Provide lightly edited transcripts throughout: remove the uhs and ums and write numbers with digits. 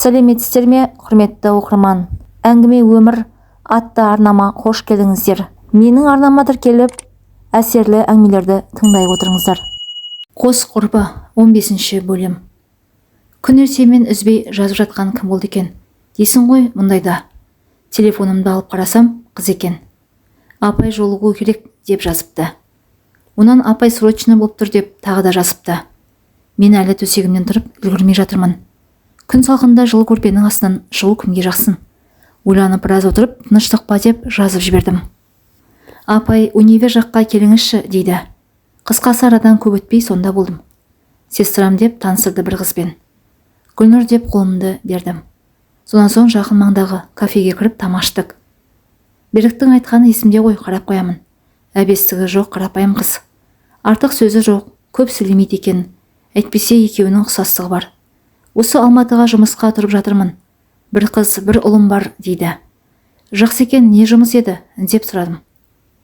сәлеметсіздер ме, құрметті оқырман? Әңгіме өмір атты арнама қош келдіңіздер. Менің арнама тіркеліп, әсерлі әңгімелерді тыңдай отырыңыздар. Қос құрбы 15 бөлім. Күн ертемен үзбей жазып жатқан кім болды екен? Дейсің ғой мұндайда. Телефонымды алып қарасам, қыз екен. Апай жолығу керек деп жазыпты. Онан апай срочно болып тұр деп тағы да жазыпты. Мен әлі төсегімнен тұрып үлгірмей жатырмын. Күн салқында жылы көрпенің астынан шығу кімге жақсын? Ойланып біраз отырып, тыныштық па деп жазып жібердім. Апай универ жаққа келіңізші дейді. Қысқасы арадан көп өтпей сонда болдым. Сестрам деп таныстырды бір қызбен. Гүлнұр деп қолымды бердім. Сонан соң жақын маңдағы кафеге кіріп тамаштық. Беріктің айтқаны есімде ғой, қарап қоямын. Әбестігі жоқ, қарапайым қыз. Артық сөзі жоқ, көп сөйлемейді екен. Әйтпесе екеуінің ұқсастығы бар. Осы Алматыға жұмысқа тұрып жатырмын. Бір қыз, бір ұлым бар дейді. Жақсы екен, не жұмыс еді деп сұрадым.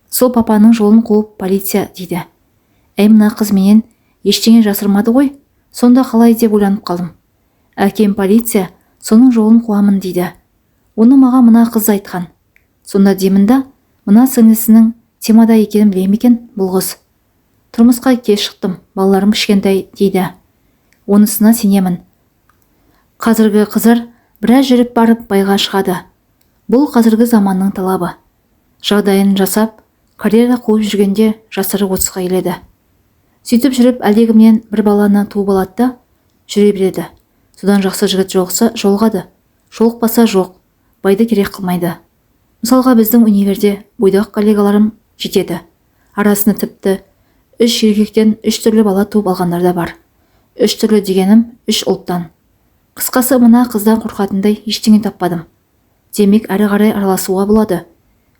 Сол папаның жолын қуып полиция дейді. Әй, мына қыз менен ештеңе жасырмады ғой, сонда қалай деп ойланып қалдым. Әкем полиция, соның жолын қуамын дейді. Оны маған мына қыз айтқан. Сонда деймін да, мына сіңлісінің темада екенін білем екен бұл қыз. Тұрмысқа кеш шықтым, балаларым кішкентай дейді. Онысына сенемін. Қазіргі қызыр біраз жүріп барып байға шығады. Бұл қазіргі заманның талабы. Жағдайын жасап, карьера қуып жүргенде жастары 30-ға келеді. Сөйтіп жүріп әлдегімнен бір баланы туып алады да жүре береді. Содан жақсы жігіт жоқса жолығады, жолықпаса жоқ, байды керек қылмайды. Мысалға біздің универде бойдақ коллегаларым жетеді. Арасында тіпті 3 еркектен 3 түрлі бала туып алғандар да бар. 3 түрлі дегенім 3 ұлттан. Қысқасы мына қыздан қорқатындай ештеңе таппадым. Демек әрі қарай араласуға болады.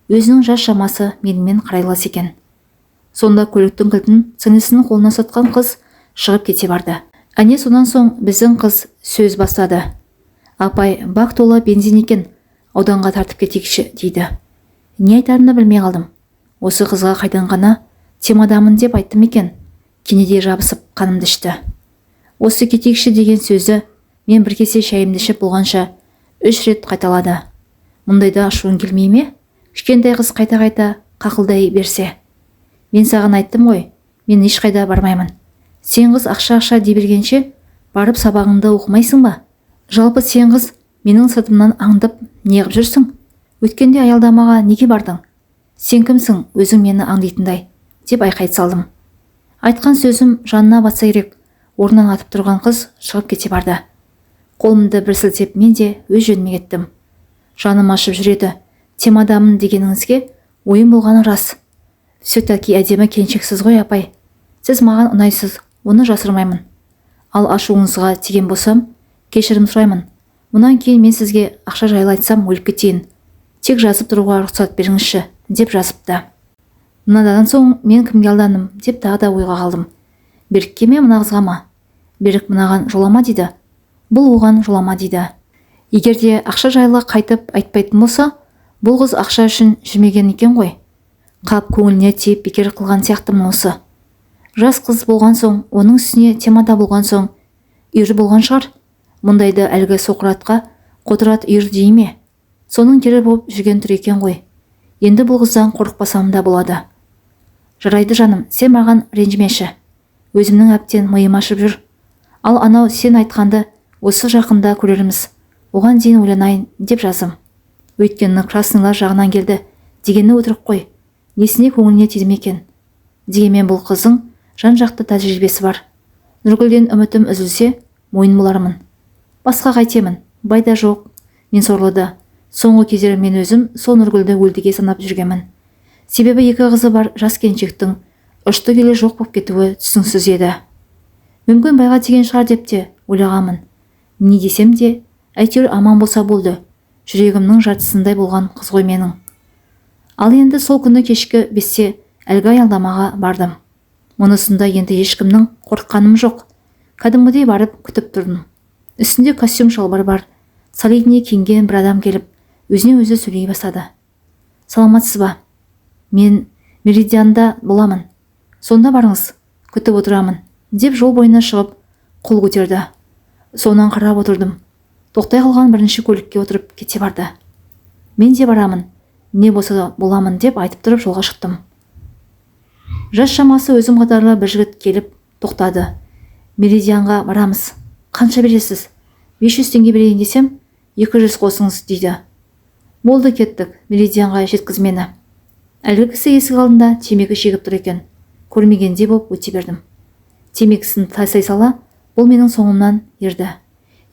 Өзінің жас шамасы менімен қарайлас екен. Сонда көліктің кілтін сіңлісінің қолына сатқан қыз шығып кете барды. Әне сонан соң біздің қыз сөз бастады. Апай, бак тола бензин екен, ауданға тартып кетейікші дейді. Не айтарымды білмей қалдым. Осы қызға қайдан ғана темадамын деп айттым екен. Кенеде жабысып қанымды ішті. Осы кетейікші деген сөзі мен бір кесе шайымды ішіп болғанша 3 рет қайталады. Мұндайда ашуын келмей ме? Кішкентай қыз қайта-қайта қақылдай берсе. Мен саған айттым ғой, мен ешқайда бармаймын. Сен қыз ақша дей бергенше барып сабағыңды оқымайсың ба? Жалпы сен қыз менің сыртымнан аңдып неғып жүрсің? Өткенде аялдамаға неге бардың? Сен кімсің өзің мені аңдитындай деп айқай салдым. Айтқан сөзім жанына батса керек. Орнынан атып тұрған қыз шығып кете барды. Қолымды бір сілтеп мен де өз жөніме кеттім. Жаным ашып жүреді. Темадамын дегеніңізге ойым болғаны рас. Все-таки әдемі келіншексіз ғой, апай. Сіз маған ұнайсыз, оны жасырмаймын. Ал ашуыңызға тиген болсам, кешірім сұраймын. Мұнан кейін мен сізге ақша жайлы айтсам өліп кетейін. Тек жазып тұруға рұқсат беріңізші деп жазыпты. Мынадан соң мен кімге алдандым деп тағы да ойға қалдым. Берікке ме, мына қызға ма? Берік мынаған жолама дейді. Бұл оған жолама дейді. Егерде ақша жайлы қайтып айтпайтын болса, бұл қыз ақша үшін жүрмеген екен ғой. Қап көңіліне тиіп бекер қылған сияқтымын осы. Жас қыз болған соң, оның үстіне темада болған соң, үйір болған шығар. Мұндайды әлгі Соқыратқа Қотырат үйір дей ме? Соның кері болып жүрген түр екен ғой. Енді бұл қыздан қорықпасам да болады. Жарайды жаным, сен маған ренжімеші. Өзімнің әптен миым ашып жүр. Ал анау сен айтқанды осы жақында көрерміз. Оған дейін ойланайын деп жазым. Өйткені краснылар жағынан келді дегені өтірік қой. Несіне көңіліне тиді екен? Дегенмен бұл қыздың жан-жақты тәжірибесі бар. Нұргүлден үмітім үзілсе, мойын болармын. Басқа қайтемін, байда жоқ. Мен сорлыды. Соңғы кездері мен өзім сол Нұргүлді өлдіге санап жүргенмін. Себебі 2 қызы бар жас келіншектің ұшты келе жоқ болып кетуі түсініксіз еді. Мүмкін байға тиген шығар деп те ойлағанмын. Не десем де, әйтеуір аман болса болды. Жүрегімнің жартысындай болған қыз ғой менің. Ал енді сол күні кешкі 5-те әлгі аялдамаға бардым. Мұнысында енді ешкімнің қорыққаным жоқ. Кәдімгідей барып күтіп тұрдым. Үстінде костюм шалбар бар. Солидне киінген бір адам келіп, өзіне өзі сөйлей бастады. Саламатсыз ба? Мен Меридианда боламын. Сонда барыңыз, күтіп отырамын деп жол бойына шығып қол көтерді. Соңынан қарап отырдым. Тоқтай қалған бірінші көлікке отырып кете барды. Мен де барамын, не болса боламын деп айтып тұрып жолға шықтым. Жас шамасы өзім қатарлы бір жігіт келіп тоқтады. Меридианға барамыз. Қанша бересіз? 500 теңге берейін десем, 200 қосыңыз дейді. Болды, кеттік, Меридианға жеткіз мені. Әлгі кісі есік алдында темекі шегіп тұр екен. Көрмегендей боп өте бердім. Темекісін тастай сала, бұл менің соңымнан ерді.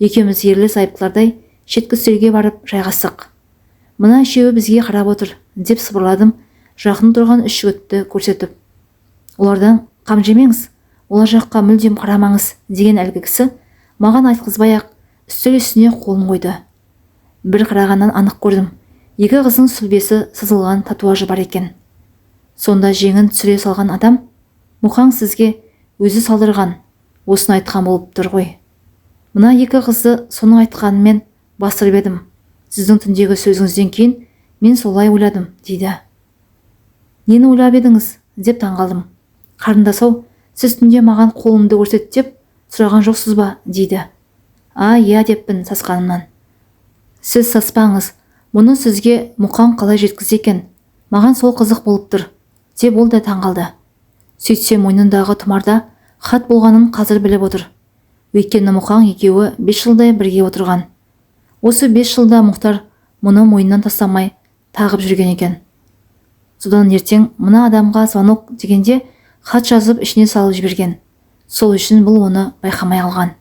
Екеуміз ерлі зайыптылардай шеткі үстелге барып жайғастық. Мына үшеуі бізге қарап отыр деп сыбырладым, жақын тұрған үш жігітті көрсетіп. Олардан қам жемеңіз, олар жаққа мүлдем қарамаңыз деген әлгі кісі маған айтқызбай-ақ үстел үстіне қолын қойды. Бір қарағаннан анық көрдім. Екі қыздың сүлбесі сызылған татуажы бар екен. Сонда жеңін түсіре салған адам, Мұқаң сізге өзі салдырған, осыны айтқан болып тұр ғой. Мына екі қызды соның айтқанымен бастырып едім. Сіздің түндегі сөзіңізден кейін мен солай ойладым, дейді. Нені ойлап едіңіз деп таңғалдым. Қарындас-ау, сіз түнде маған қолымды көрсет деп сұраған жоқсыз ба, дейді. Иә деппін сасқанымнан. Сіз саспаңыз, мұны сізге Мұқаң қалай жеткізді екен, маған сол қызық болып тұр, деп ол да таңғалды. Сөйтсе мойнындағы тұмарда хат болғанын қазір біліп отыр. Өйткені Мұқаң екеуі 5 жылдай бірге отырған. Осы 5 жылда Мұхтар мұны мойнынан тастамай тағып жүрген екен. Содан ертең мына адамға звонок дегенде хат жазып ішіне салып жіберген. Сол үшін бұл оны байқамай алған.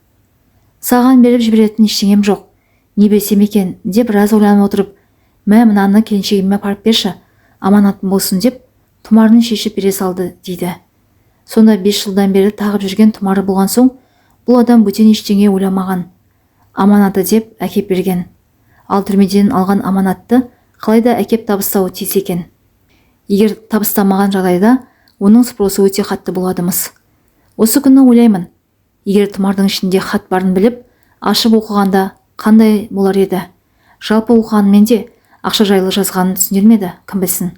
Саған беріп жіберетін ештеңем жоқ, не берсем екен деп біраз ойланып отырып, мынаны келіншегіме апарып берші, аманатым болсын деп тұмарын шешіп бере салды, дейді. Сонда 5 жылдан бері тағып жүрген тұмары болған соң, бұл адам бөтен ештеңе ойламаған. Аманаты деп әкеп берген. Ал түрмеден алған аманатты қалайда әкеп табыстауы тиіс екен. Егер табыстамаған жағдайда оның спросы өте қатты болады-мыс. Осы күні ойлаймын, егер тұмардың ішінде хат барын біліп, ашып оқығанда қандай болар еді. Жалпы оқығанмен де ақша жайлы жазғанын түсінер ме еді, кім білсін.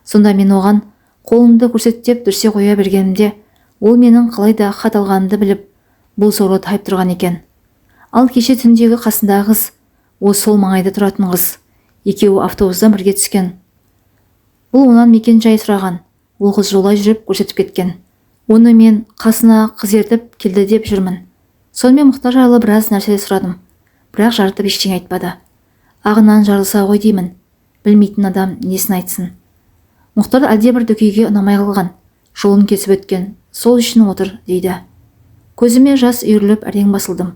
Сонда мен оған қолымды көрсет деп дүрсе қоя бергенімде, ол менің қалайда хат алғанымды біліп, бұл сорлы тайып тұрған екен. Ал кеше түндегі қасындағы қыз, ол сол маңайда тұратын қыз. Екеуі автобустан бірге түскен. Бұл онан мекен жай сұраған. Ол қыз жолай жүріп көрсетіп кеткен. Оны мен қасына қыз ертіп келді деп жүрмін. Сонымен Мұхтар жайлы біраз нәрсе сұрадым. Бірақ жарытып ештеңе айтпады. Ағынан жарылса ғой деймін. Білмейтін адам несін айтсын. Мұхтар әлдебір дөкейге ұнамай қалған. Жолын кесіп өткен. Сол үшін отыр, дейді. Көзіме жас үйіріліп әрең басылдым.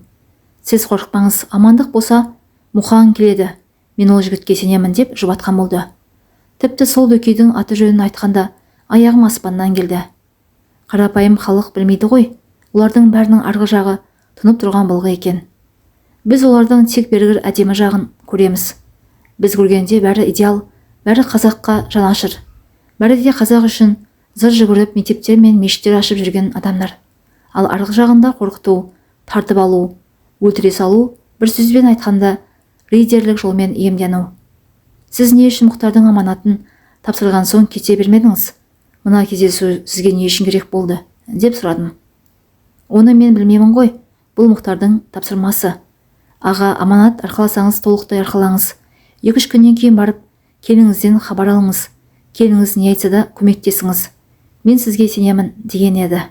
Сіз қорықпаңыз, амандық болса, Мұқаң келеді. Мен ол жігітке сенемін деп жұбатқан болды. Тіпті сол дөкейдің аты жөнін айтқанда аяғым аспаннан келді. Қарапайым халық білмейді ғой, олардың бәрінің арғы жағы тұнып тұрған былғы екен. Біз олардың тек бергір әдемі жағын көреміз. Біз көргенде бәрі идеал, бәрі қазаққа жанашыр. Бәрі де қазақ үшін зыр жүгіріп мектептер мен мешіттер ашып жүрген адамдар. Ал арғы жағында қорқыту, тартып алу, өлтіре салу, бір сөзбен айтқанда рейдерлік жолмен иемдену. Сіз не үшін Мұхтардың аманатын тапсырған соң кете бермедіңіз? Мына кездесу сізге не үшін керек болды, деп сұрадым. Оны мен білмеймін ғой, бұл Мұхтардың тапсырмасы. Аға, аманат арқаласаңыз толықтай арқалаңыз. 2-3 күннен кейін барып, келіңізден хабар алыңыз. Келіңіз не айтса да көмектесіңіз. Мен сізге сенемін, деген еді.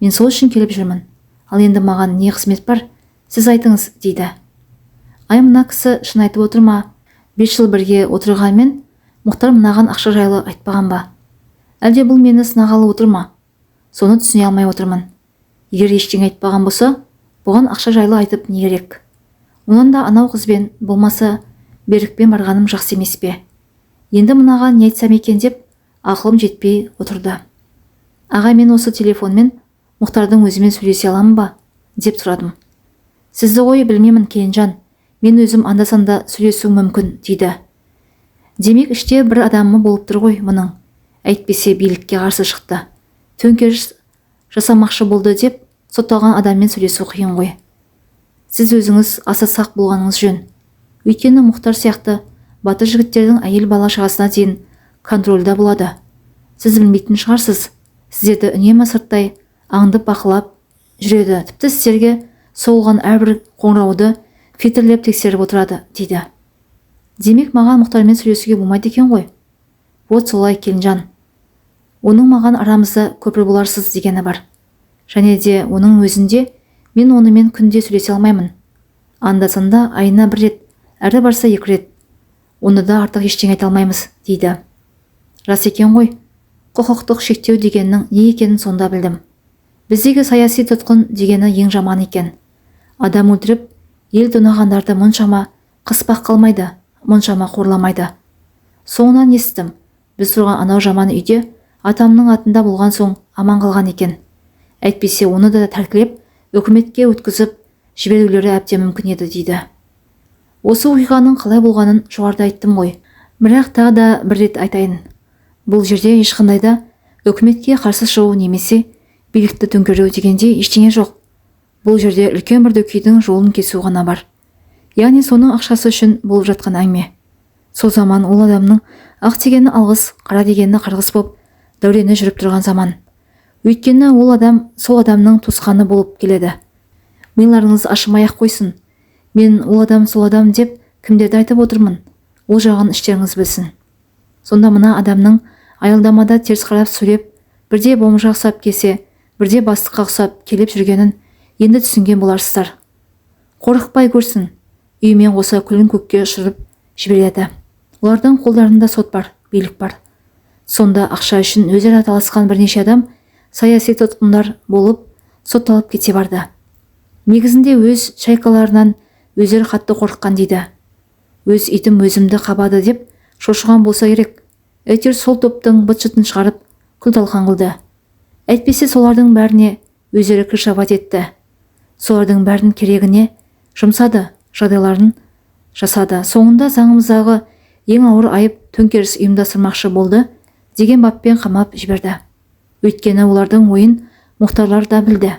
Мен сол үшін келіп жүрмін. Ал енді маған не қызмет бар? Сіз айтыңыз, дейді. Мына кісі шын айтып отыр ма? 5 жыл бірге отырғанмен Мұхтар мынаған ақша жайлы айтпаған ба? Әлде бұл мені сынағалы отыр ма? Соны түсіне алмай отырмын. Егер ештеңе айтпаған болса, бұған ақша жайлы айтып не керек? Онан да анау қызбен, болмаса Берікпен барғаным жақсы емес пе? Енді мынаған не айтсам екен деп ақылым жетпей отырды. Аға, мен осы телефонмен Мұхтардың өзімен сөйлесе аламын ба? деп сұрадым. Сізді ғой білмеймін, Келінжан. Мен өзім анда-санда сөйлесуім мүмкін, дейді. Демек іште бір адамы болып тұр ғой мұның. Әйтпесе билікке қарсы шықты. Төңкеріс жасамақшы болды деп сотталған адаммен сөйлесу қиын ғой. Сіз өзіңіз аса сақ болғаныңыз жөн. Өйткені Мұхтар сияқты батыр жігіттердің әйел бала шағасына дейін контрольда болады. Сіз білмейтін шығарсыз. Сіздерді үнемі сырттай аңдып бақылап жүреді. Тіпті сіздерге соғылған әрбір қоңырауды фильтрлеп тексеріп отырады дейді. Демек маған Мұхтармен сөйлесуге болмайды екен ғой. Вот солай Келінжан. Оның маған арамызда көпір боларсыз дегені бар. Және де оның өзінде мен онымен күнде сөйлесе алмаймын. Анда-санда айына 1 рет, әрі барса 2 рет. Оны да артық ештеңе айта алмаймыз дейді. Рас екен ғой. Құқықтық шектеу дегеннің не екенін сонда білдім. Біздегі саяси тұтқын дегені ең жаман екен. Адам өлтіріп, ел тонағандарды мұншама қыспақ қалмайды, мұншама қорламайды. Соңынан естім, біз тұрған анау жаман үйде атамның атында болған соң аман қалған екен. Әйтпесе оны да тәркілеп, үкіметке өткізіп жіберулері әбден мүмкін еді дейді. Осы оқиғаның қалай болғанын жоғарыда айттым ғой. Бірақ тағы да 1 рет айтайын. Бұл жерде ешқандай да үкіметке қарсы шығу немесе билікті төңкеру дегенде ештеңе жоқ. Бұл жерде үлкен бір дөкейдің жолын кесу ғана бар. Яғни соның ақшасы үшін болып жатқан әңгіме. Сол заман ол адамның ақ дегені алғыс, қара дегені қарғыс боп дәурені жүріп тұрған заман. Өйткені ол адам сол адамның туысқаны болып келеді. Миларыңыз ашымай-ақ қойсын. Мен ол адам сол адам деп кімдерді айтып отырмын. Ол жағын іштеріңіз білсін. Сонда мына адамның аялдамада теріс қарап сөйлеп, бірде бомжақ ұқсап келсе, бірде бастыққа ұқсап келіп жүргенін енді түсінген боларсыздар. Қорықпай көрсін. Үйімен қоса күлін көкке ұшырып жібереді. Олардың қолдарында сот бар, билік бар. Сонда ақша үшін өзара таласқан бірнеше адам саяси тұтқындар болып сотталып кете барды. Негізінде өз шайқаларынан өздері қатты қорыққан дейді. Өз итім өзімді қабады деп шошыған болса керек. Әйтеуір сол топтың быт-шытын шығарып күл-талқан қылды. Әйтпесе солардың бәріне өздері кіршабат етті. Солардың бәрін керегіне жұмсады, жағдайларын жасады. Соңында заңымыздағы ең ауыр айып төңкеріс ұйымдастырмақшы болды деген баппен қамап жіберді. Өйткені олардың ойын мұхтарлар да білді.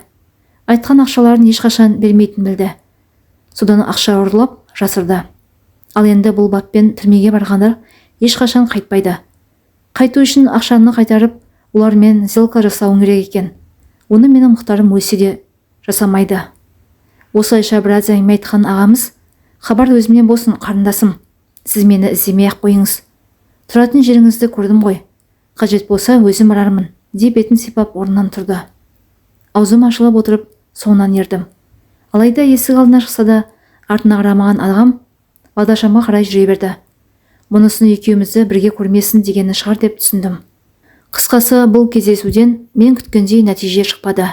Айтқан ақшаларын ешқашан бермейтін білді. Содан ақша ұрлап жасырды. Ал енді бұл баппен түрмеге барғандар ешқашан қайтпайды. Қайту үшін ақшаны қайтарып, олармен сделка жасауың керек екен. Оны менің Мұхтарым өлсе де жасамайды. Осылайша біраз әңгіме айтқан ағамыз, хабар өзімнен болсын қарындасым. Сіз мені іздемей-ақ қойыңыз. Тұратын жеріңізді көрдім ғой. Қажет болса өзім барармын, деп бетін сипап орнынан тұрды. Аузым ашылып отырып, соңынан ердім. Алайда есік алдына шықса да, артына қарамаған ағам Бағдаршамға қарай жүре берді. Мұнысын екеумізді бірге көрмесін дегені шығар деп түсіндім. Қысқасы, бұл кездесуден мен күткендей нәтиже шықпады.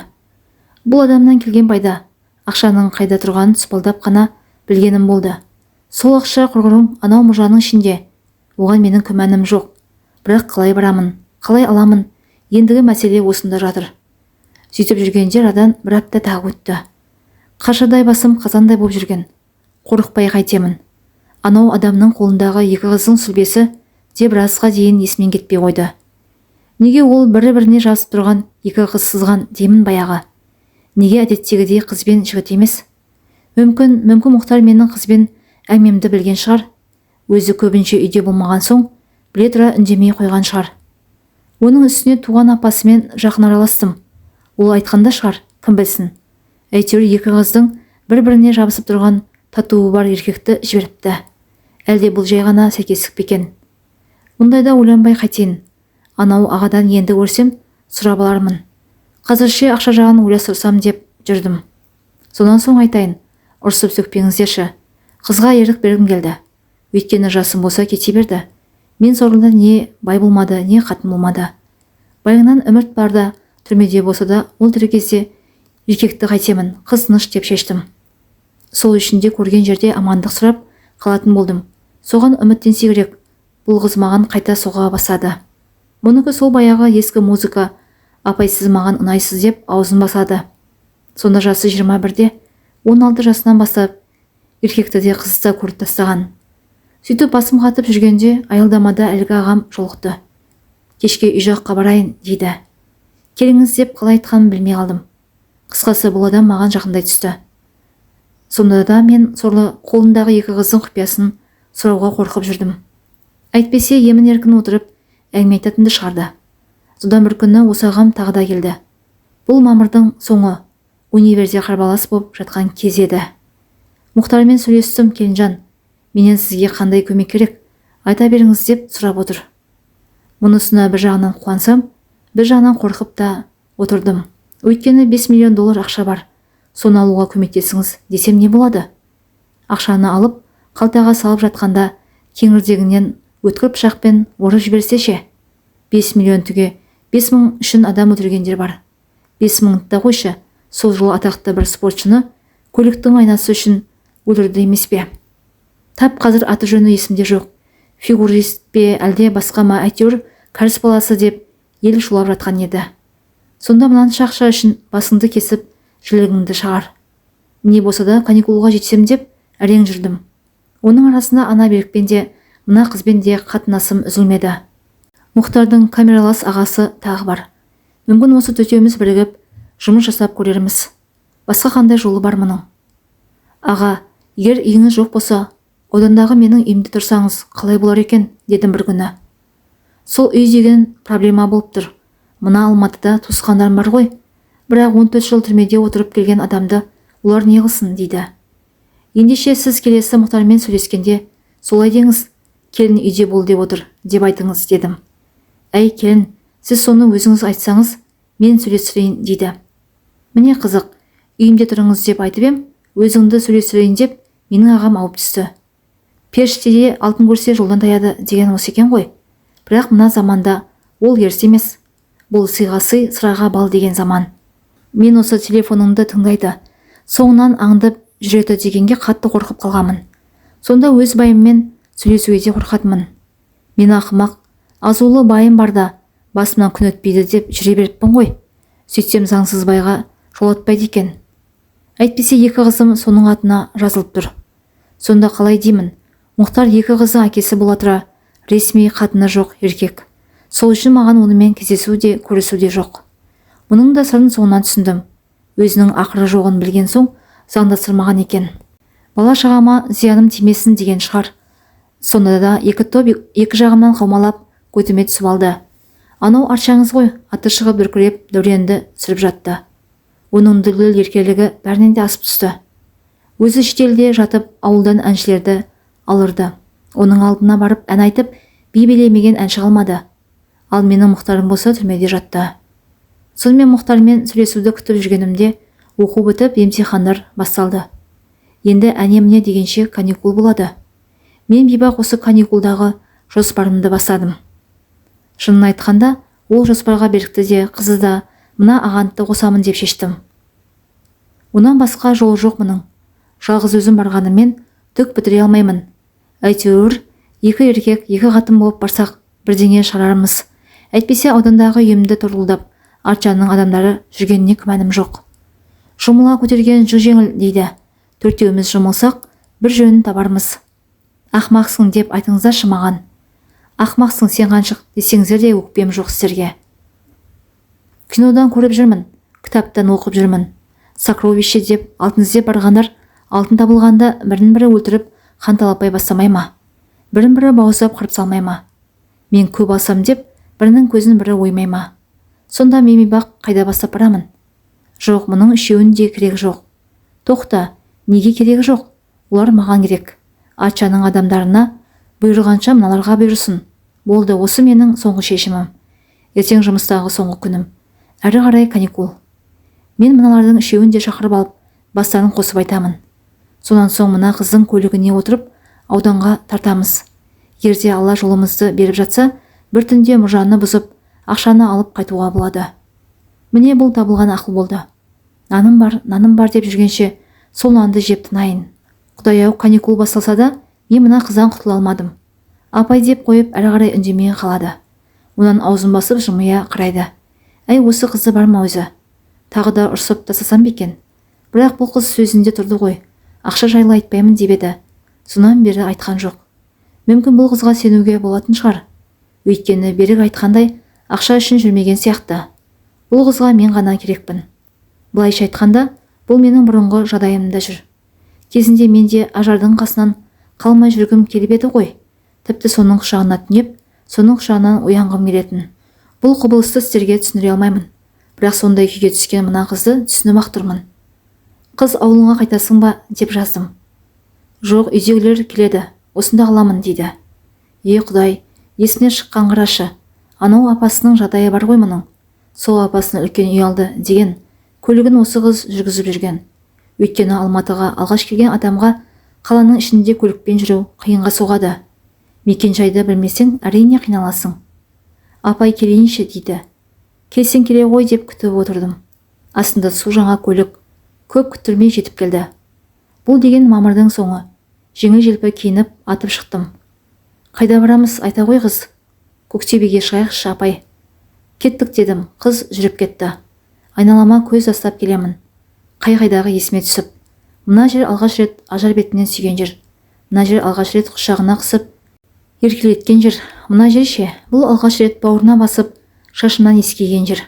Бұл адамнан келген пайда, ақшаның қайда тұрғанын тұспалдап қана білгенім болды. Сол ақша құрғырым анау мұжаның ішінде. Оған менің күмәнім жоқ. Бірақ қалай барамын, қалай аламын, ендігі мәселе осында жатыр. Сөйтіп жүргенде радан 1 апта тағы өтті. Қаршадай басым қазандай болып жүрген. Қорықпай қайтемін. Анау адамның қолындағы 2 қыздың сүлбесі де біразға дейін есімен кетпей қойды. Неге ол бірі-біріне жазып тұрған 2 қыз сызған деймін баяғы. Неге әдеттегідей қыз бен жігіт емес? Мүмкін Мұхтар менің қызбен әңгімемді білген шығар. Өзі көбінше үйде болмаған соң біле тұра үндемей қойған шығар. Оның үстіне туған апасымен жақын араластым. Ол айтқанда шығар, кім білсін. Әйтеуір 2 қыздың бір-біріне жабысып тұрған татуы бар еркекті жіберіпті. Әлде бұл жай ғана сәйкестік пе екен? Мұндайда ойланбай қайтейін. Анау ағадан енді көрсем, сұрап алармын. Қазірше ақша жағын ойластырсам деп жүрдім. Сонан соң айтайын, ұрсып сөкпеңіздерші. Қызға ерік бергім келді. Өйткені жасым болса кете берді. Мен сорлыда не бай болмады, не қатын болмады. Байыңнан үміт барда, түрмеде болса да, ол тірі кезде еркекті қайтемін, қыз тыныш деп шештім. Сол үшін де көрген жерде амандық сұрап қалатын болдым. Соған үміттенсе керек. Бұл қыз маған қайта соға басады. Мұныкі сол баяғы ескі музыка, апай сіз маған ұнайсыз деп аузын басады. Сонда жасы 21-де, 16 жасынан бастап еркекті де қызды да көріп тастаған. Сөйтіп басым қатып жүргенде аялдамада әлгі ағам жолықты. Кешке үй жаққа барайын дейді. Келіңіз деп қалай айтқанын білмей қалдым. Қысқасы бұл адам маған жақындай түсті. Сонда да мен сорлы қолындағы 2 қыздың құпиясын сұрауға қорқып жүрдім. Әйтпесе емін еркін отырып әңгіме айтатынды шығарды. Содан бір күні осы ағам тағы да келді. Бұл мамырдың соңы, универде қарбалас боп жатқан кез еді. Мұхтармен сөйлестім, Келінжан. Менен сізге қандай көмек керек? Айта беріңіз деп сұрап отыр. Мұнысына бір жағынан қуансам, бір жағынан қорқып та отырдым. Өйткені 5 миллион доллар ақша бар. Соны алуға көмектесіңіз десем не болады? Ақшаны алып, қалтаға салып жатқанда кеңірдегінен өткір пышақпен орып жіберсе ше? 5 миллион түге 5 мың үшін адам өлтіргендер бар. 5 мыңды да қойшы, сол жылы атақты бір спортшыны көліктің айнасы үшін өлтірді емес пе? Тап қазір аты жөні есімде жоқ. Фигурист пе әлде басқа ма, әйтеуір кәріс баласы деп ел шулап жатқан еді. Сонда мынанша ақша үшін басыңды кесіп, жілігіңді шағар. Не болса да каникулға жетсем деп әрең жүрдім. Оның арасында ана Берікпен де, мына қызбен де қатынасым үзілмеді. Мұхтардың камералас ағасы тағы бар. Мүмкін осы төртеуміз бірігіп жұмыс жасап көрерміз. Басқа қандай жолы бар мұның? Аға, егер үйіңіз жоқ болса, одандағы менің үйімде тұрсаңыз қалай болар екен, дедім бір күні. Сол үй деген проблема болып тұр. Мына Алматыда туысқандарым бар ғой, бірақ 14 жыл түрмеде отырып келген адамды олар не қылсын дейді. Ендеше сіз келесі Мұхтармен сөйлескенде солай деңіз, келін үйде бол деп отыр, деп айтыңыз, дедім. Әй келін, сіз соны өзіңіз айтсаңыз, мен сөйлестірейін дейді. Міне қызық, үйімде тұрыңыз деп айтып ем, өзіңді сөйлестірейін деп менің ағам ауып түсті. Періштеде алтын көрсе жолдан таяды деген осы екен ғой. Бірақ мына заманда ол ерсі емес. Бұл сыйға сый, сыраға бал деген заман. Мен осы телефонымды тыңдайды, соңынан аңдып жүреді дегенге қатты қорқып қалғамын. Сонда өз байыммен сөйлесуге де қорқатымын. Мен ақымақ, азулы байым барда басымнан күн өтпейді деп жүре беріппін ғой. Сөйтсем заңсыз байға жолатпайды екен. Әйтпесе екі қызым соның атына жазылып тұр. Сонда қалай деймін? Мұхтар екі қызы әкесі бола тұра, ресми қатыны жоқ еркек. Сол үшін маған онымен кездесу де көрісу де жоқ. Мұның да сырын соңынан түсіндім. Өзінің ақыры жоғын білген соң заңдастырмаған екен. Бала шағама зияным тимесін деген шығар. Сонда да екі топ екі жағымнан қаумалап көтіме түсіп алды. Анау аршаңыз ғой, аты шығып дүркіреп дәуренді сүріп жатты. Оның дүлгіл еркелігі бәрінен де асып түсті. Өзі шетелде жатып ауылдан әншілерді алырды. Оның алдына барып ән айтып, би билемеген әнші қалмады. Ал менің Мұхтарым болса түрмеде жатты. Сонымен Мұхтармен сөйлесуді күтіп жүргенімде оқу бітіп емтихандар басталды. Енді әне-міне дегенше каникул болады. Мен бейбақ осы каникулдағы жоспарымды бастадым. Шынын айтқанда, ол жоспарға Берікті де, қызы да, мына ағантты қосамын деп шештім. Онан басқа жол жоқ мұның. Жалғыз өзім барғанымен түк бітіре алмаймын. Әйтеуір, екі еркек, екі қатын болып барсақ, бірдеңе шығарармыз. Әйтпесе аудандағы үйімді торуылдап, Арчаның адамдары жүргеніне күмәнім жоқ. Жұмыла көтерген жүк жеңіл дейді. Төртеуміз жұмылсақ, бір жөнін табармыз. Ақмақсың деп айтыңыздаршы маған. Ақмақсың сен қаншық десеңіздер де өкпем жоқ сіздерге. Кинодан көріп жүрмін, кітаптан оқып жүрмін. Сокровище деп алтын іздеп барғандар алтын табылғанда бірін-бірі өлтіріп қан талапай бастамай ма? Бірін-бірі бауыздап қырып салмай ма? Мен көп алсам деп бірінің көзін бірі оймай ма? Сонда мен бейбақ қайда бастап барамын? Жоқ, мұның үшеуінің де керегі жоқ. Тоқта, неге керегі жоқ? Олар маған керек. Арчаның адамдарына бұйырғанша мыналарға бұйырсын. Болды, осы менің соңғы шешімім. Ертең жұмыстағы соңғы күнім. Әрі қарай каникул. Мен мыналардың үшеуін де шақырып алып, бастарын қосып айтамын. Сонан соң мына қыздың көлігіне отырып, ауданға тартамыз. Ерде Алла жолымызды беріп жатса, бір түнде мұржаны бұзып, ақшаны алып қайтуға болады. Міне бұл табылған ақыл болды. Наным бар деп жүргенше, сол нанды жеп тынайын. Құдай-ау, каникул басталса да, мен мына қыздан құтыла алмадым. Апай деп қойып әрі қарай үндемей қалады. Онан аузын басып жымия қарайды. Әй, осы қызы бар ма өзі? Тағы да ұрсып тастасам бекен. Бірақ бұл қыз сөзінде тұрды ғой. Ақша жайлы айтпаймын деп еді. Сонан бері айтқан жоқ. Мүмкін бұл қызға сенуге болатын шығар. Өйткені Берік айтқандай ақша үшін жүрмеген сияқты. Бұл қызға мен ғана керекпін. Былайша айтқанда, бұл менің бұрынғы жағдайымда жүр. Кезінде менде ажардың қасынан қалмай жүргім келіп еді ғой. Тіпті соның құшағына түнеп, соның құшағынан оянғым келетін. Бұл құбылысты сіздерге түсіндіре алмаймын. Бірақ сондай күйге түскен мына қызды түсініп ақ тұрмын. Қыз ауылыңа қайтасың ба деп жаздым. Жоқ, үйдегілер келеді, осында қаламын дейді. Құдай, есіне шыққан қарашы. Анау апасының жағдайы бар ғой мұның. Сол апасының үлкен үй алды деген көлігін осы қыз жүргізіп жүрген. Өйткені Алматыға алғаш келген адамға қаланың ішінде көлікпен жүру қиынға соғады. Мекен-жайды білмесең, әрине қиналасың. Апай келейінші дейді. Келсең келе ғой деп күтіп отырдым. Астында су жаңа көлік көп күттірмей жетіп келді. Бұл деген мамырдың соңы. Жеңіл-желпі киініп атып шықтым. Қайда барамыз, айта ғой қыз. Көктөбеге шығайықшы апай. Кеттік дедім, қыз жүріп кетті. Айналама көз тастап келемін. Қай-қайдағы есіме түсіп. Мына жер алғаш рет ажар бетінен сүйген жер. Мына жер алғаш рет құшағына қысып еркелеткен жер. Мына жер ше, бұл алғаш рет бауырына басып шашымнан иіскеген жер.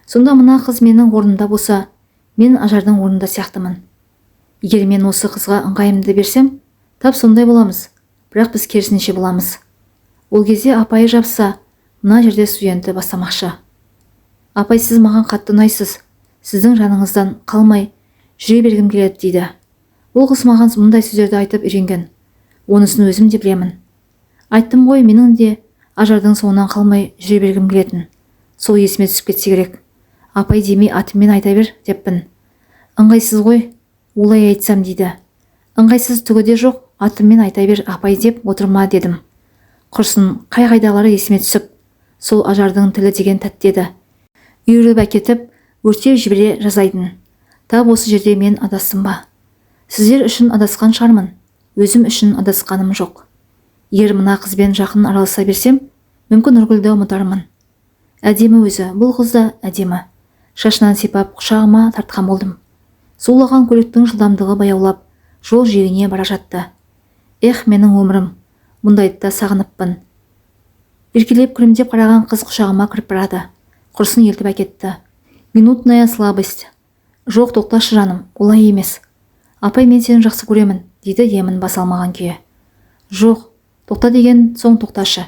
Сонда мына қыз менің орнымда болса, мен ажардың орнында сияқтымын. Егер мен осы қызға ыңғайымды берсем, тап сондай боламыз. Бірақ біз керісінше боламыз. Ол кезде апайы жапса, мына жерде студентті бастамақшы. Апай, сіз маған қатты ұнайсыз. Сіздің жаныңыздан қалмай жүре бергім келеді дейді. Ол қыз маған мұндай сөздерді айтып үйренген. Онысын өзім де білемін. Айттым ғой, менің де ажардың соңынан қалмай жүре бергім келетін. Сол есіме түсіп кетсе керек. Апай демей атыммен айта бер деппін. Ыңғайсыз ғой, олай айтсам дейді. Ыңғайсыз түгі де жоқ, атыммен айта бер апай деп отырма дедім. Құрсын, қай-қайдағылары есіме түсіп, сол ажардың тілі деген тәттеді. Үйіріп әкетіп, өртеп жібере жазайдың. Тап осы жерде мен адастым ба? Сіздер үшін адасқан шығармын, өзім үшін адасқаным жоқ. Егер мына қызбен жақын араласа берсем, мүмкін Нұргүлді ұмытармын. Әдемі өзі, бұл қыз да әдемі. Шашынан сипап құшағыма тартқан болдым. Сулаған көліктің жылдамдығы баяулап, жол жиегіне бара жатты. Менің өмірім, мұндайды да сағыныппын. Еркелеп күлімдеп қараған қыз құшағыма кіріп барады. Құрсын елтіп әкетті. Минутная слабость. Жоқ, тоқташы жаным, олай емес. Апай, мен сені жақсы көремін, дейді демін басалмаған күйе. Жоқ, тоқта деген соң тоқташы.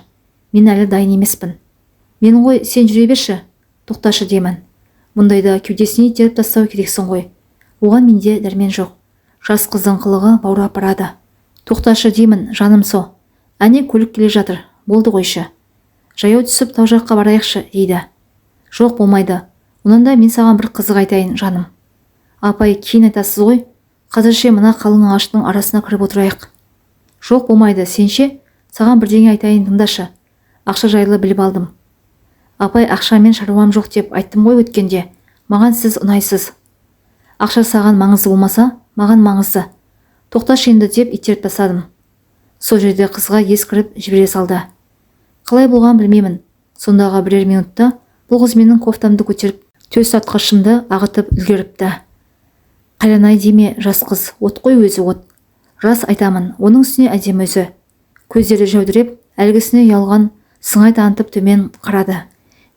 Мен әлі дайын емеспін. Мен ғой, сен жүре берші. Тоқташы демін. Мұндайда кеудесіне итеріп тастау керексің ғой. Оған менде дәрмен жоқ. Жас қыздың қылығы баурап барады. Тоқташы деймін, жаным со. Әне көлік келе жатыр, болды қойшы. Жаяу түсіп тау жаққа барайықшы дейді. Жоқ, болмайды. Онанда мен саған бір қызық айтайын, жаным. Апай, кейін айтасыз ғой. Қазірше мына қалың ағаштың арасына кіріп отырайық. Жоқ, болмайды, сенше, саған бірдеңе айтайын, тыңдашы. Ақша жайлы біліп алдым. Апай, ақшамен шаруам жоқ деп айттым ғой өткенде. Маған сіз ұнайсыз. Ақша саған маңызды болмаса, маған маңызды. Тоқташы енді деп итеріп тастадым. Сол жерде қызға ес кіріп жібере салды. Қалай болған білмеймін. Сондағы бірер минутта бұл қыз менің кофтамды көтеріп, төс атқышымды ағытып үлгеріпті. Қайранай деме, жас қыз, от қой өзі от. Рас айтамын, оның үстіне әдемі өзі. Көздері жәудіреп, әлгісіне ұялған сыңай танытып төмен қарады.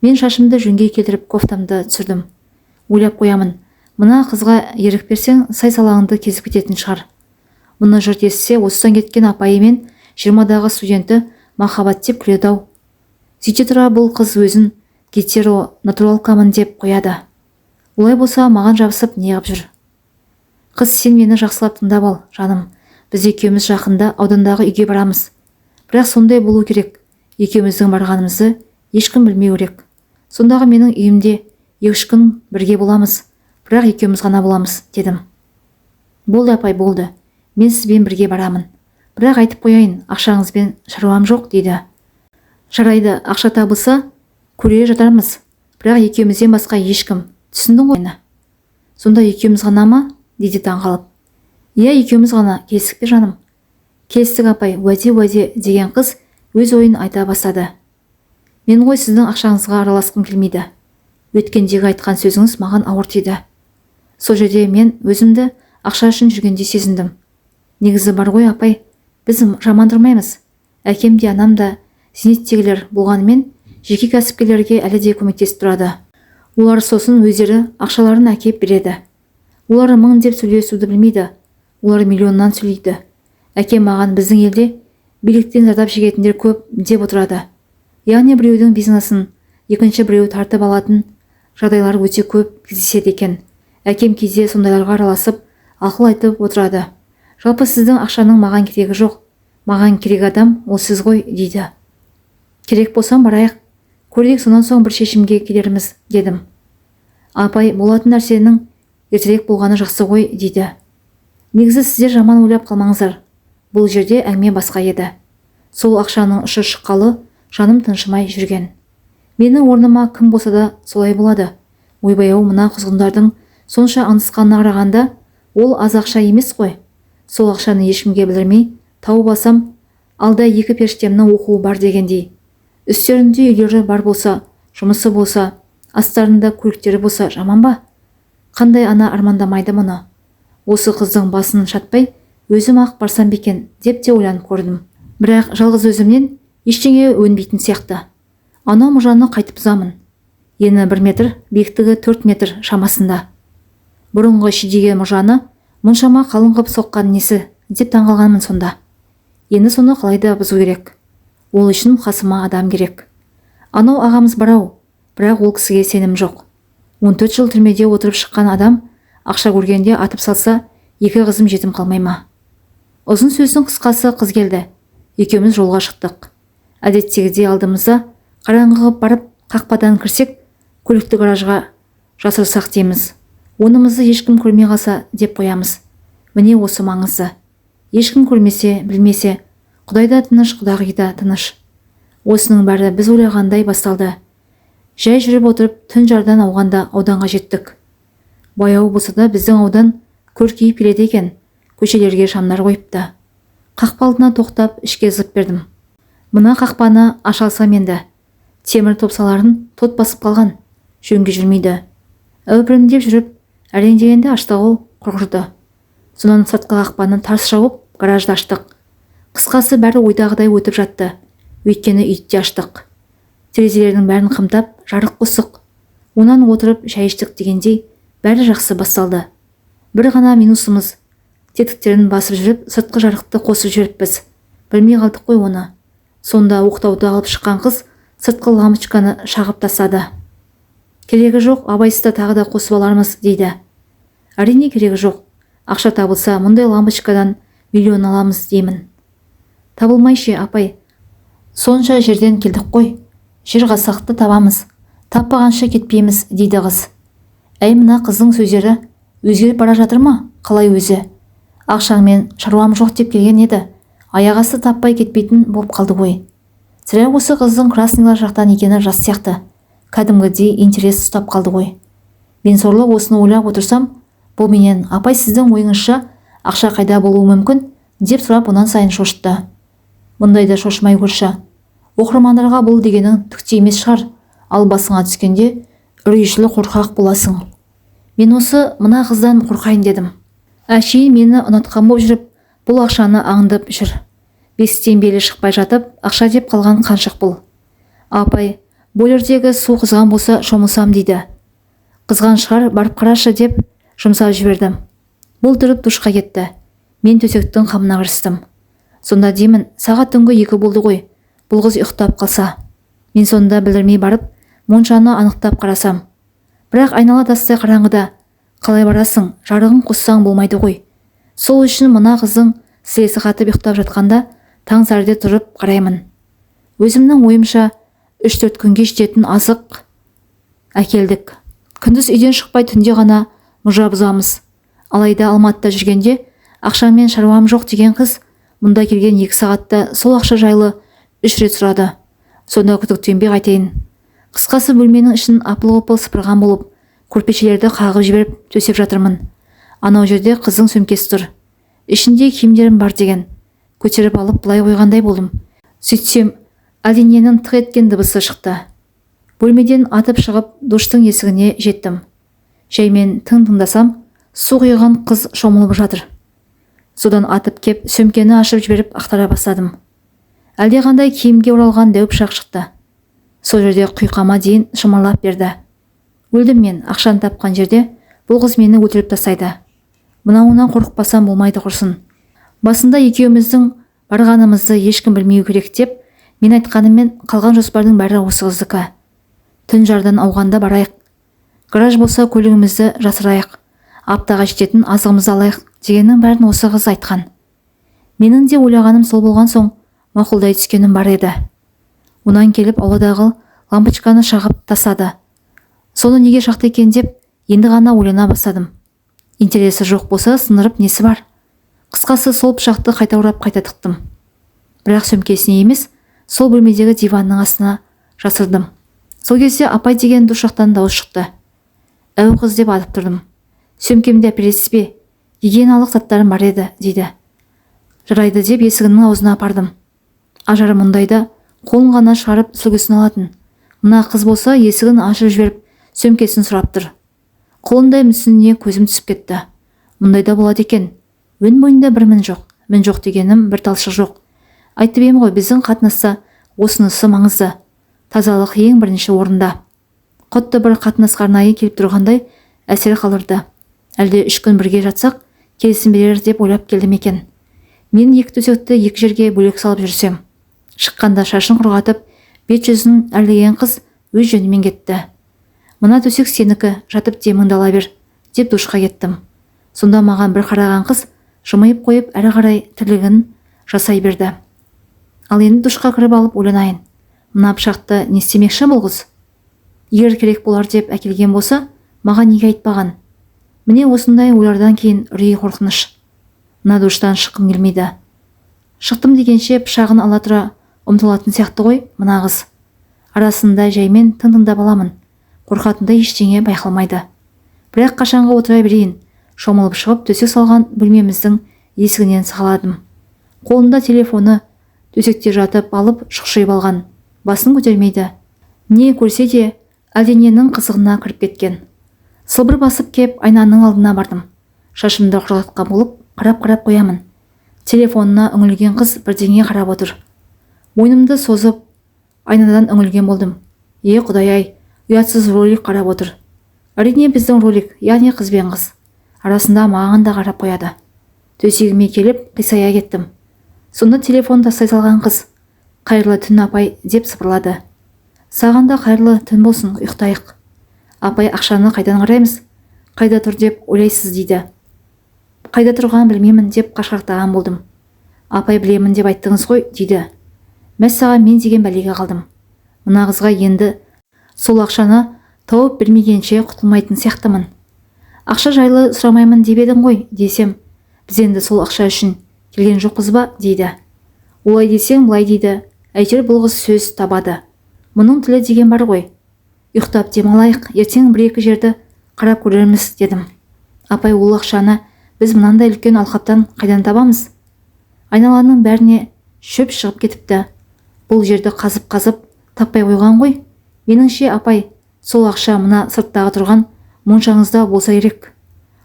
Мен шашымды жөнге келтіріп кофтамды түсірдім. Ойлап қоямын, мына қызға ерік берсең, сай-салаңды кезіп кететін шығар. Мұны жұрт естісе, осыдан кеткен апайы мен 20-дағы студенті махаббат деп күледі-ау. Сөйте тұра бұл қыз өзін гетеро натуралкамын деп қояды. Олай болса, маған жабысып неғып жүр? Қыз, сен мені жақсылап тыңдап ал, жаным. Біз екеуміз жақында аудандағы үйге барамыз. Бірақ сондай болу керек. Екеуміздің барғанымызды ешкім білмеу керек. Сондағы менің үйімде 2-3 күн бірге боламыз. Бірақ екеуміз ғана боламыз, дедім. Болды апай, болды. Мен сізбен бірге барамын. Бірақ айтып қояйын, ақшаңызбен шаруам жоқ, дейді. Жарайды, ақша табылса, көре жатармыз. Бірақ екеумізден басқа ешкім. Түсіндің ғой? Сонда екеуміз ғана ма? Дейді таңғалып. Иә, екеуміз ғана, келістік пе жаным? Келістік апай, уәде деген қыз өз ойын айта бастады. Мен ғой сіздің ақшаңызға араласқым келмейді. Өткендегі айтқан сөзіңіз маған ауыр тиді. Сол жерде мен өзімді ақша үшін жүргенде сезіндім. Негізі бар ғой апай, біз жамандырмаймыз. Әкем де анам да зейнеттегілер болғанымен жеке кәсіпкерлерге әлі де көмектесіп тұрады. Олар сосын өздері ақшаларын әкеп береді. Олар 1000 деп сөйлесуді білмейді. Олар миллионнан сөйлейді. Әкем маған біздің елде биліктен зардап шегетіндер көп деп отырады. Яғни біреудің бизнесін екінші біреу тартып алатын жағдайлар өте көп кездеседі екен. Әкем кейде сондайларға араласып, ақыл айтып отырады. Жалпы сіздің ақшаның маған керегі жоқ. Маған керек адам ол сіз ғой, дейді. Керек болсам барайық. Көрейік, сонан соң бір шешімге келерміз, дедім. Апай, болатын нәрсенің ертерек болғаны жақсы ғой, дейді. Негізі сіздер жаман ойлап қалмаңыздар. Бұл жерде әңгіме басқа еді. Сол ақшаның ұшы шыққалы жаным тыншымай жүрген. Менің орныма кім болса да солай болады. Ойбай-ау, мына құзғындардың сонша аңдысқанына қарағанда ол аз ақша емес қой. Сол ақшаны ешкімге білдірмей тауып алсам, алда екі періштемнің оқуы бар дегендей. Үстерінде үйлері бар болса, жұмысы болса, астарында көліктері болса жаман ба? Қандай ана армандамайды мұны? Осы қыздың басын шатпай, өзім ақ барсам бекен деп те ойланып көрдім. Бірақ жалғыз өзімнен ештеңе өнбейтін сияқты. Анау мұжаны қайтып бұзамын. Ені 1 метр, биіктігі 4 метр шамасында. Бұрынғы шидеген мұжаны мұншама қалың қып соққан несі деп таңғалғанмын сонда. Енді соны қалайда бұзу керек. Ол үшін қасыма адам керек. Анау ағамыз барау, бірақ ол кісіге сенім жоқ. 14 жыл түрмеде отырып шыққан адам ақша көргенде атып салса, 2 қызым жетім қалмай ма? Ұзын сөздің қысқасы қыз келді. Екеуміз жолға шықтық. Әдеттегідей алдымызда қараңғы барып қақпадан кірсек, көлікті гаражға жасырсақ дейміз. Онымызды ешкім көрмей қалса деп қоямыз. Міне осы маңызды. Ешкім көрмесе, білмесе, Құдайда тыныш, Құдағида тыныш. Осының бәрі біз ойлағандай басталды. Жай жүріп отырып түн жардан ауғанда ауданға жеттік. Баяу болса да біздің аудан көркейіп келеді екен. Көшелерге шамдар қойыпты. Қақпа алдына тоқтап ішке зып бердім. Мына қақпаны аша алсам енді. Темір топсаларын тот басып қалған. Жөнге жүрмейді. Әупірімдеп жүріп, әрең дегенде ашты ол құрғырды. Сонан сыртқы қақпаны тарс жауып, гаражды аштық. Қысқасы бәрі ойдағыдай өтіп жатты. Өйткені үйді аштық. Терезелердің бәрін қымтап, жарық қосық. Онан отырып шай іштік дегендей, бәрі жақсы басталды. Бір ғана минусымыз. Тетіктерін басып жүріп, сыртқы жарықты қосып жүріппіз. Білмей қалдық қой оны. Сонда оқтауды алып шыққан қыз сыртқы лампочканы шағып тастады. Керегі жоқ, абайсызда тағы да қосып алармыз, дейді. Әрине керегі жоқ. Ақша табылса, мұндай лампочкадан миллион аламыз деймін. Табылмайшы, апай. Сонша жерден келдік қой. Жер қасақты табамыз. Таппағанша кетпейміз, дейді қыз. Әй, мына қыздың сөздері өзгеріп бара жатыр ма? Қалай өзі? Ақшаңмен шаруам жоқ деп келген еді. Аяғасты таппай кетпейтін боп қалды ғой. Сірә осы қыздың краснылар жақтан екені жас сияқты. Кәдімгідей интерес ұстап қалды ғой. Мен сорлы осыны ойлап отырсам, бұл менен, апай, сіздің ойыңызша ақша қайда болуы мүмкін деп сұрап онан сайын шошытты. Мұндайда шошымай көрші. Оқырмандарға бұл дегенің түкте емес шығар. Ал басыңа түскенде үрейшілі қорқақ боласың. Мен осы мына қыздан қорқайын дедім. Әшейін мені ұнатқан боп жүріп, бұл ақшаны аңдып жүр. Бесіктен белі шықпай жатып, ақша деп қалған қаншық бұл. Апай, бойлердегі су қызған болса шомылсам, дейді. Қызған шығар, барып қарашы деп жұмсап жібердім. Бұл тұрып душқа кетті. Мен төсектің қамына кірістім. Сонда деймін, сағат түнгі 2 болды ғой. Бұл қыз ұйықтап қалса. Мен сонда білдірмей барып, моншаны анықтап қарасам. Бірақ айнала тастай қараңғыда. Қалай барасың, жарығын қоссаң болмайды ғой. Сол үшін мына қыздың сілесі қатып ұйықтап жатқанда таң сәріде тұрып қараймын. Өзімнің ойымша 3-4 күнге жететін азық әкелдік. Күндіз үйден шықпай түнде ғана мұжа бұзамыз. Алайда Алматыда жүргенде ақшамен шаруам жоқ деген қыз мұнда келген 2 сағатта сол ақша жайлы 3 рет сұрады. Сонда күдіктенбей қайтайын. Қысқасы бөлменің ішін апыл-ғұпыл сыпырған болып, көрпешелерді қағып жіберіп төсеп жатырмын. Анау жерде қыздың сөмкесі тұр. Ішінде киімдерім бар деген. Көтеріп алып былай қойғандай болдым. Сөйтсем, әлдененің тық еткен дыбысы шықты. Бөлмеден атып шығып, душтың есігіне жеттім. Жаймен тың-тыңдасам, су құйған қыз шомылып жатыр. Содан атып кеп, сөмкені ашып жіберіп ақтара бастадым. Әлдеқандай киімге оралған дәу пышақ шықты. Сол жерде құйқама дейін шымырлап берді. Өлдім мен, ақшаны тапқан жерде бұл қыз мені өлтіріп тастайды. Мынауынан қорықпасам болмайды құрсын. Басында екеуміздің барғанымызды ешкім білмеу керек деп, мен айтқаныммен қалған жоспардың бәрі осы қыздікі. Түн жардан ауғанда барайық. Гараж болса көлігімізді жасырайық. Аптаға жететін азығымызды алайық, дегеннің бәрін осы қыз айтқан. Менің де ойлағаным сол болған соң мақұлдай түскенім бар еді. Онан келіп ауладағы лампочканы шағып тастады. Соны неге шақты екен деп енді ғана ойлана бастадым. Интересі жоқ болса сындырып несі бар? Қысқасы сол пышақты қайта орап қайта тықтым. Бірақ сөмкесіне емес, сол бөлмедегі диванның астына жасырдым. Сол кезде апай деген дұршақтан дауыс шықты. Әу қыз деп атып тұрдым. Сөмкемде әпересіз бе? Гигиеналық заттарым бар еді, дейді. Жарайды деп есігінің аузына апардым. Ажары мұндайда қолын ғана шығарып сүлгісін алатын. Мына қыз болса есігін ашып жіберіп сөмкесін сұрап тұр. Қолындай мүсініне көзім түсіп кетті. Мұндайда болады екен. Өн бойында бір мін жоқ. Мін жоқ дегенім бір талшық жоқ. Айтып ем ғой, біздің қатынасса осынысы маңызды. Тазалық ең бірінші орында. Құтты бір қатынасқа арнайы келіп тұрғандай әсер қалырды. Әлде 3 күн бірге жатсақ, келісім берер деп ойлап келдім екен. Мен екі төсекті екі жерге бөлек салып жүрсем. Шыққанда шашын құрғатып, бет-жүзін әрлеген қыз өз жөнімен кетті. Мына төсек сенікі, жатып деміңді ала бер, деп душқа кеттім. Сонда маған бір қараған қыз жымиып қойып әрі қарай тірлігін жасай берді. Ал енді душқа кіріп алып ойланайын. Мына пышақты не істемекші бұл қыз? Егер керек болар деп әкелген болса, маған неге айтпаған? Міне осындай ойлардан кейін үрей қорқыныш. Мына душтан шыққым келмейді. Шықтым дегенше пышағын ала тұра ұмтылатын сияқты ғой мына қыз. Арасында жаймен тың-тыңдап аламын. Қорқатындай ештеңе байқалмайды. Бірақ қашанға отыра берейін. Шомылып шығып төсек салған бөлмеміздің есігінен сығаладым. Қолында телефоны, төсекте жатып алып шұқшиып алған. Басын көтермейді. Не көрсе де әлдененің қызығына кіріп кеткен. Сылбыр басып кеп айнаның алдына бардым. Шашымды құрғатқан болып қарап қоямын. Телефонына үңілген қыз бірдеңе қарап отыр. Мойнымды созып айнадан үңілген болдым. Құдай-ай, ұятсыз ролик қарап отыр. Әрине біздің ролик, яғни қыз бен қыз. Арасында маған да қарап қояды. Төсегіме келіп қисая кеттім. Сонда телефон тастай салған қыз. Қайырлы түн апай деп сыбырлады. Саған да қайырлы түн болсын, ұйықтайық. Апай, ақшаны қайдан қараймыз? Қайда тұр деп ойлайсыз, дейді. Қайда тұрған білмеймін деп қашқақтаған болдым. Апай, білемін деп айттыңыз ғой, дейді. Мәссаған мен деген бәлеге қалдым. Мына қызға енді сол ақшаны тауып бермегенше құтылмайтын сияқтымын. Ақша жайлы сұрамаймын деп едің ғой, десем, біз енді сол ақша үшін келген жоқпыз ба, дейді. Олай десең былай дейді. Әйтеуір бұл қыз сөз табады. Мұның тілі деген бар ғой. Ұйықтап демалайық, ертең бір-екі жерді қарап көрерміз, дедім. Апай, ол ақшаны біз мынандай үлкен алқаптан қайдан табамыз? Айналаның бәріне шөп шығып кетіпті. Бұл жерді қазып таппай қойған ғой. Меніңше, апай, сол ақша мына сырттағы тұрған моншаңызда болса керек.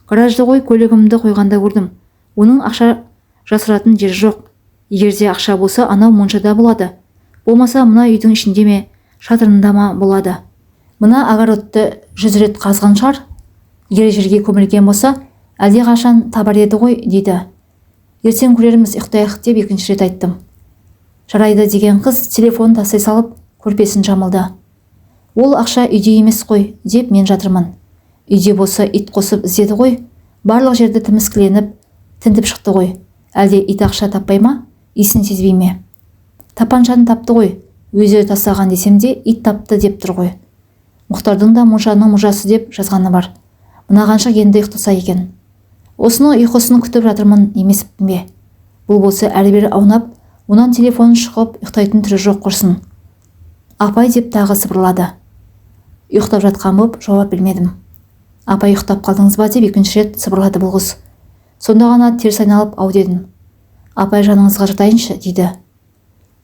Гаражды ғой, көлігімді қойғанда көрдім. Оның ақша жасыратын жер жоқ. Егерде ақша болса, анау моншада болады. Болмаса мына үйдің ішінде ме, шатырында ма болады. Мына огородты 100 рет қазған шығар. Егер жерге көмілген болса, әлде қашан табар еді ғой, дейді. Ертең көрерміз, ұйықтайық деп екінші рет айттым. Жарайды деген қыз телефон тастай салып көрпесін жамылды. Ол ақша үйде емес қой, деп мен жатырмын. Үйде болса ит қосып іздеді ғой. Барлық жерді тіміскіленіп, тінтіп шықты ғой. Әлде ит ақша таппай ма? Исін сезбей ме? Тапаншаны тапты ғой. Өзі тастаған десем де ит тапты деп тұр ғой. Мұхтардың да мұжаның мұжасы деп жазғаны бар. Мына қаншық енді ұйықтаса екен. Осыны ұйқысын күтіп жатырмын емеспін бе? Бұл болса әрі-бері аунап, онан телефонын шығып ұйықтайтын түрі жоқ құрсын. Апай деп тағы сыбырлады. Ұйықтап жатқан боп жауап бермедім. Апай, ұйықтап қалдыңыз ба деп екінші рет сыбырлады бұл қыз. Сонда ғана теріс айналып ау дедім. Апай, жаныңызға жатайыншы, дейді.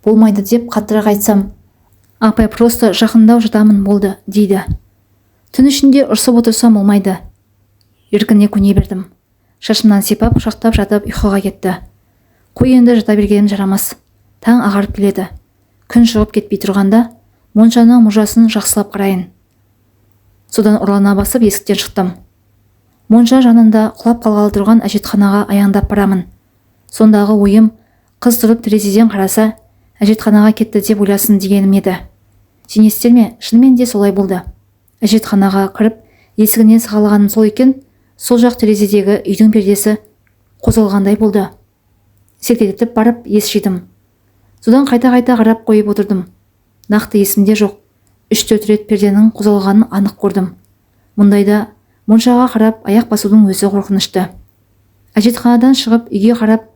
Болмайды деп қаттырақ айтсам, апай, просто жақындау жатамын болды, дейді. Түн ішінде ұрсып отырсам болмайды. Еркіне көне бердім. Шашымнан сипап, құшақтап жатып ұйқыға кетті. Қой, енді жата бергенім жарамас. Таң ағарып келеді. Күн шығып кетпей тұрғанда моншаның мұжасын жақсылап қарайын. Содан ұрлана басып есіктен шықтым. Монша жанында құлап қалғалы тұрған әжетханаға аяңдап барамын. Сондағы ойым, қыз тұрып терезеден қараса, әжетханаға кетті деп ойласын дегенім еді. Сенесіздер ме? Шынымен де солай болды. Әжетханаға кіріп, есігінен сығалағаным сол екен. Сол жақ терезедегі үйдің пердесі қозғалғандай болды. Селтетіп барып ес жидым. Содан қайта қарап қойып отырдым. Нақты есімде жоқ. 3-4 рет перденің қозғалғанын анық көрдім. Мұндайда моншаға қарап аяқ басудың өзі қорқынышты. Әжетханадан шығып үйге қарап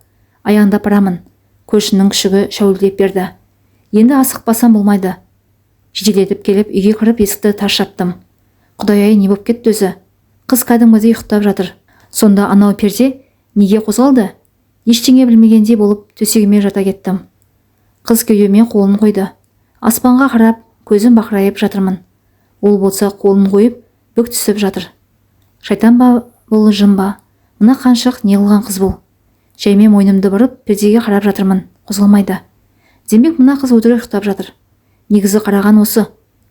аяңдап барамын. Көршінің күшігі шәуілдеп берді. Енді асықпасам болмайды. Жеделдетіп келіп үйге кіріп есікті тарс жаптым. Құдай-ай, не боп кетті өзі? Қыз кәдімгідей ұйықтап жатыр. Сонда анау перде неге қозғалды? Ештеңе білмегендей болып төсегіме жата кеттім. Қыз кеудеме қолын қойды. Аспанға қарап көзім бақырайып жатырмын. Ол болса қолын қойып бүк түсіп жатыр. Шайтан ба бұл, жын ба? Мына қаншық не қылған қыз бұл? Жаймен мойнымды бұрып пердеге қарап жатырмын. Қозғалмайды. Демек мына қыз өтірік ұйықтап жатыр. Негізі қараған осы.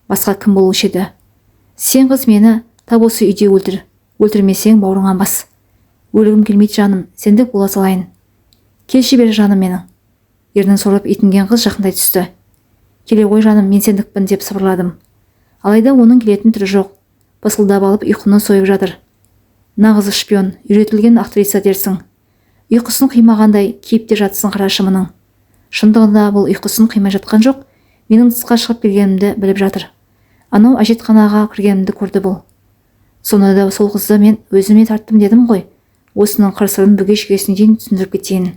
Басқа кім болушы еді? Сен қыз мені тап осы үйде өлтір. Өлтірмесең бауырыңа бас. Өлігім келмейді жаным, сендік бола салайын. Келші бері жаным менің. Ернін сорып итінген қыз жақындай түсті. Келе ғой жаным, мен сендікпін деп сыбырладым. Алайда оның келетін түрі жоқ. Басылдап алып ұйқыны сойып жатыр. Нағыз шпион, үйретілген актриса дерсің. Ұйқысын қимағандай кейіпте жатсын қарашымының. Шындығында бұл ұйқысын қимай жатқан жоқ, менің тысқа шығып келгенімді біліп жатыр. Анау әжетханаға кіргенімді көрді бұл. Сонда да сол қызды мен өзіме тарттым дедім ғой. Осының қыр-сырын бүге-шігесіне дейін түсіндіріп кетейін.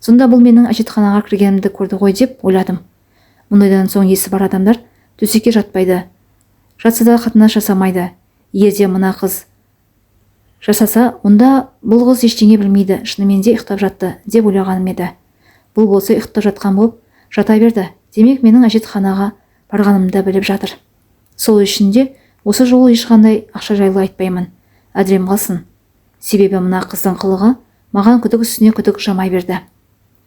Сонда бұл менің әжетханаға кіргенімді көрді ғой деп ойладым. Мұндайдан соң есі бар адамдар төсекке жатпайды. Жатса да қатынас жасамайды. Егер де мына қыз жасаса, онда бұл қыз ештеңе білмейді, шынымен де ұйықтап жатты деп ойлағаным еді. Бұл болса ұйықтап жатқан болып жата берді. Демек менің әжетханаға барғанымды біліп жатыр. Сол үшін де осы жолы ешқандай ақша жайлы айтпаймын. Әдірем қалсын. Себебі мына қыздың қылығы маған күдік үстіне күдік жамай берді.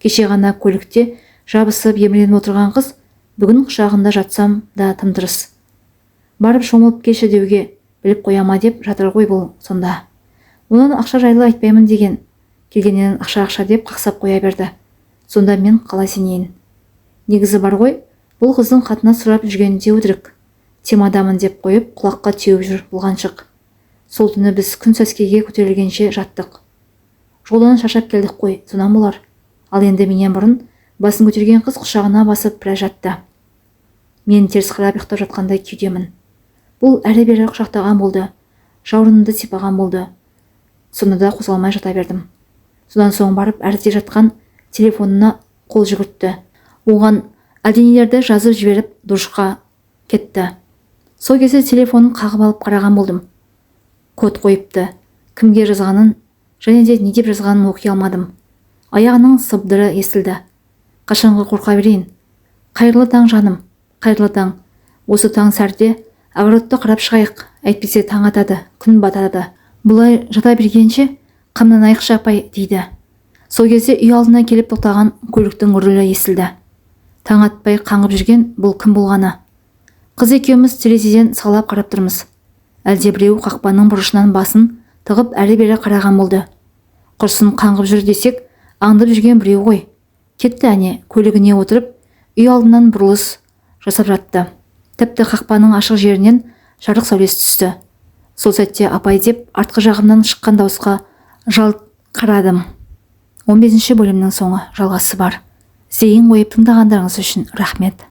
Кеше ғана көлікте жабысып еміреніп отырған қыз бүгін құшағында жатсам да тым дұрыс. Барып шомылып келші деуге біліп қояма деп жатыр ғой бұл сонда. Онан ақша жайлы айтпаймын деген. Келгеннен ақша деп қақсап қоя берді. Сонда мен қалай сенейін? Негізі бар ғой, бұл қыздың қатына сұрап жүргенде өтірік. Темадамын деп қойып құлаққа теуіп жүр болғаншық. Сол түні біз күн сәскеге көтерілгенше жаттық. Жолдан шаршап келдік қой, сонан болар. Ал енді менен бұрын басын көтерген қыз құшағына басып біраз жатты. Мен теріс қарап ұйықтап жатқандай күйдемін. Бұл әрі-бері құшақтаған болды, жаурынымды сипаған болды. Сонда да қозғалмай жата бердім. Содан соң барып әріде жатқан телефонына қол жүгіртті. Оған әлденелерді жазып жіберіп душқа кетті. Сол кезде телефонын қағып алып қараған болдым. Код қойыпты. Кімге жазғанын және де не деп жазғанын оқи алмадым. Аяғының сыбдыры естілді. Қашанғы қорқа берейін. Қайырлы таң жаным, қайырлы таң. Осы таң сәрде огородты қарап шығайық. Әйтпесе таң атады, күн батады. Бұлай жата бергенше қамданайық шапай дейді. Сол кезде үй алдына келіп тоқтаған көліктің гүрілі естілді. Таң атпай қаңғып жүрген бұл кім болғаны? Қыз екеуміз терезеден сығалап қарап тұрмыз. Әлде біреу қақпаның бұрышынан басын тығып әрі-бері қараған болды. Құрсын қаңғып жүр десек, аңдып жүрген біреу ғой. Кетті әне, көлігіне отырып, үй алдынан бұрылыс жасап жатты. Тіпті қақпаның ашық жерінен жарық сәулесі түсті. Сол сәтте апай деп артқы жағымнан шыққан дауысқа жалт қарадым. 15 бөлімнің соңы жалғасы бар. Зейін қойып тыңдағандарыңыз үшін рахмет.